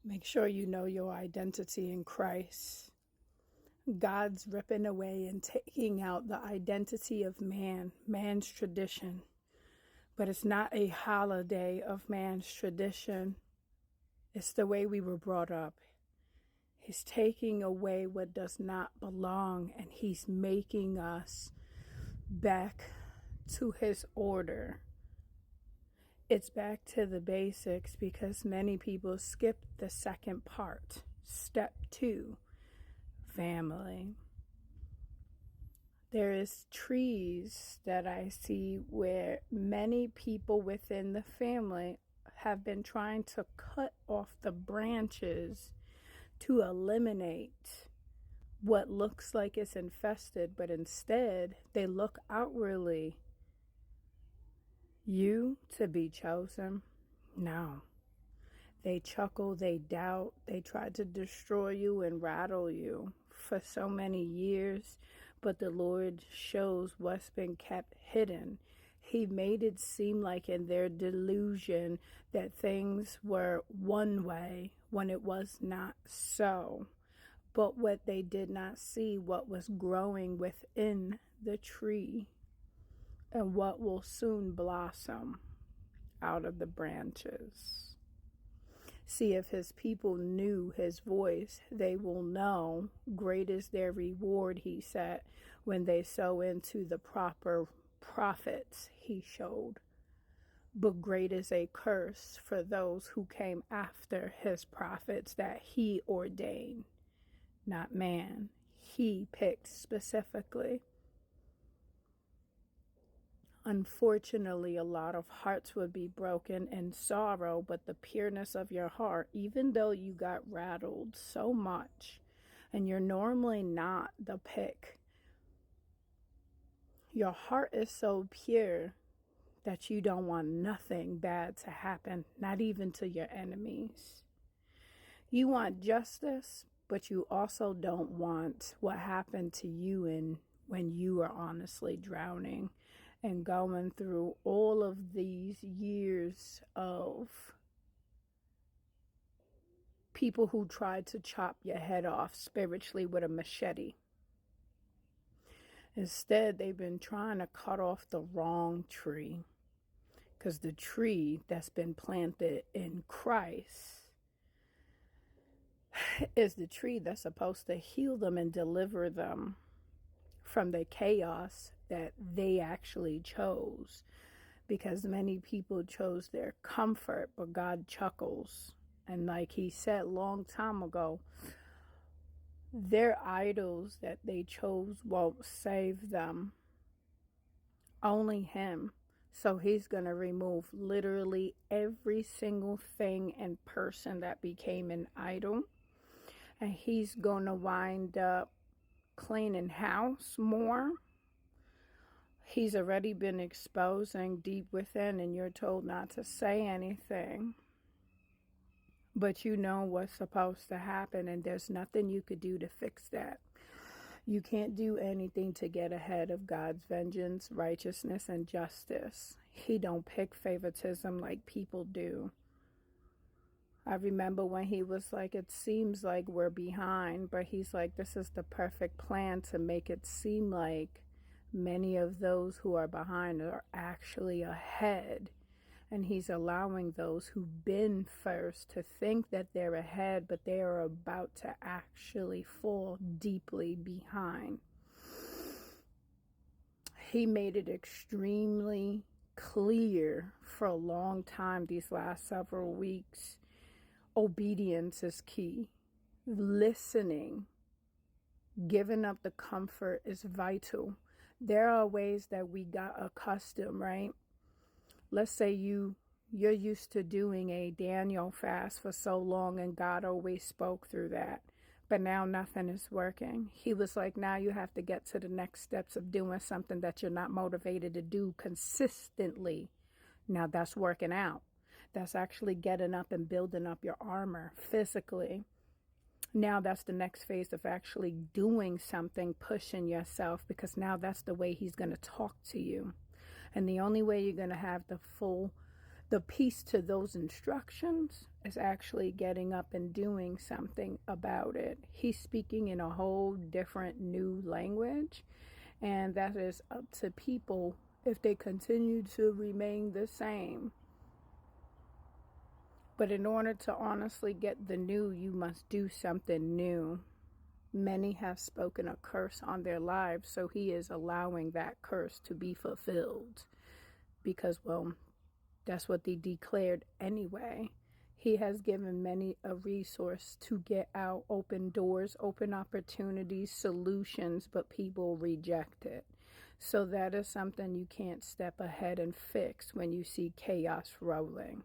Make sure you know your identity in Christ. God's ripping away and taking out the identity of man, man's tradition. But it's not a holiday of man's tradition. It's the way we were brought up. He's taking away what does not belong, and he's making us back to his order. It's back to the basics because many people skip the second part. Step 2, family. There is trees that I see where many people within the family have been trying to cut off the branches to eliminate what looks like it's infested, but instead they look outwardly. You to be chosen? No. They chuckle, they doubt, they try to destroy you and rattle you for so many years, but the Lord shows what's been kept hidden. He made it seem like in their delusion that things were one way when it was not so. But what they did not see, what was growing within the tree and what will soon blossom out of the branches. See, if his people knew his voice, they will know great is their reward, he said, when they sow into the proper prophets he showed. But great is a curse for those who came after his prophets that he ordained, not man. He picked specifically. Unfortunately, a lot of hearts would be broken in sorrow, but the pureness of your heart, even though you got rattled so much, and you're normally not the pick, your heart is so pure that you don't want nothing bad to happen, not even to your enemies. You want justice, but you also don't want what happened to you when you are honestly drowning and going through all of these years of people who tried to chop your head off spiritually with a machete. Instead, they've been trying to cut off the wrong tree, because the tree that's been planted in Christ is the tree that's supposed to heal them and deliver them from the chaos that they actually chose, because many people chose their comfort, but God chuckles. And like he said long time ago, their idols that they chose won't save them, only him. So he's going to remove literally every single thing and person that became an idol, and he's going to wind up cleaning house more. He's already been exposing deep within, and you're told not to say anything. But you know what's supposed to happen, and there's nothing you could do to fix that. You can't do anything to get ahead of God's vengeance, righteousness, and justice. He don't pick favoritism like people do. I remember when he was like, it seems like we're behind, but he's like, this is the perfect plan to make it seem like many of those who are behind are actually ahead. And he's allowing those who've been first to think that they're ahead, but they are about to actually fall deeply behind. He made it extremely clear for a long time these last several weeks. Obedience is key. Listening, giving up the comfort is vital. There are ways that we got accustomed, right? Let's say you're used to doing a Daniel fast for so long, and God always spoke through that. But now nothing is working. He was like, now you have to get to the next steps of doing something that you're not motivated to do consistently. Now that's working out. That's actually getting up and building up your armor physically. Now that's the next phase of actually doing something, pushing yourself, because now that's the way he's going to talk to you. And the only way you're going to have the peace to those instructions is actually getting up and doing something about it. He's speaking in a whole different new language, and that is up to people if they continue to remain the same. But in order to honestly get the new, you must do something new. Many have spoken a curse on their lives, so he is allowing that curse to be fulfilled because, well, that's what they declared anyway. He has given many a resource to get out, open doors, open opportunities, solutions, but people reject it. So that is something you can't step ahead and fix when you see chaos rolling.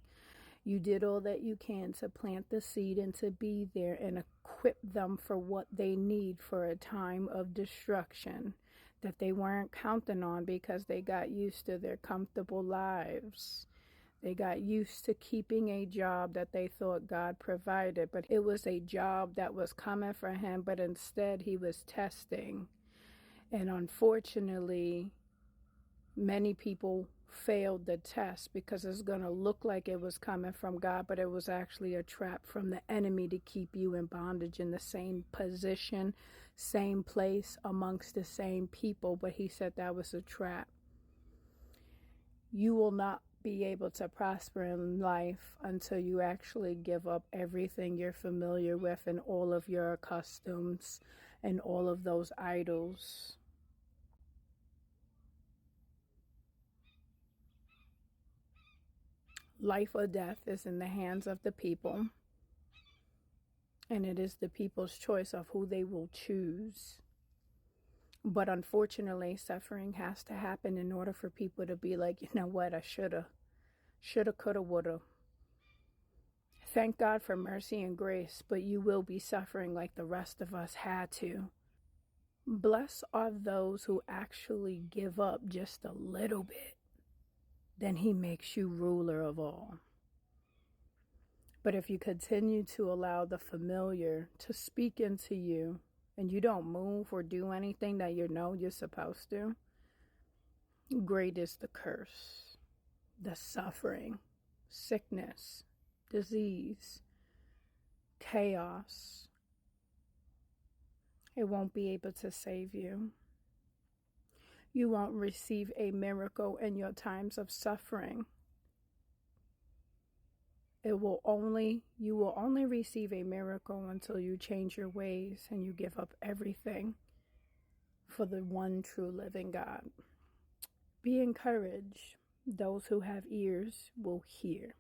You did all that you can to plant the seed and to be there and equip them for what they need for a time of destruction that they weren't counting on because they got used to their comfortable lives. They got used to keeping a job that they thought God provided, but it was a job that was coming for him, but instead he was testing. And unfortunately, many people failed the test because it's going to look like it was coming from God, but it was actually a trap from the enemy to keep you in bondage in the same position, same place, amongst the same people. But he said that was a trap. You will not be able to prosper in life until you actually give up everything you're familiar with and all of your customs and all of those idols. Life or death is in the hands of the people, and it is the people's choice of who they will choose. But unfortunately, suffering has to happen in order for people to be like, you know what, I shoulda, coulda, woulda. Thank God for mercy and grace, but you will be suffering like the rest of us had to. Blessed are those who actually give up just a little bit. Then he makes you ruler of all. But if you continue to allow the familiar to speak into you and you don't move or do anything that you know you're supposed to, great is the curse, the suffering, sickness, disease, chaos. It won't be able to save you. You won't receive a miracle in your times of suffering. You will only receive a miracle until you change your ways and you give up everything for the one true living God. Be encouraged. Those who have ears will hear.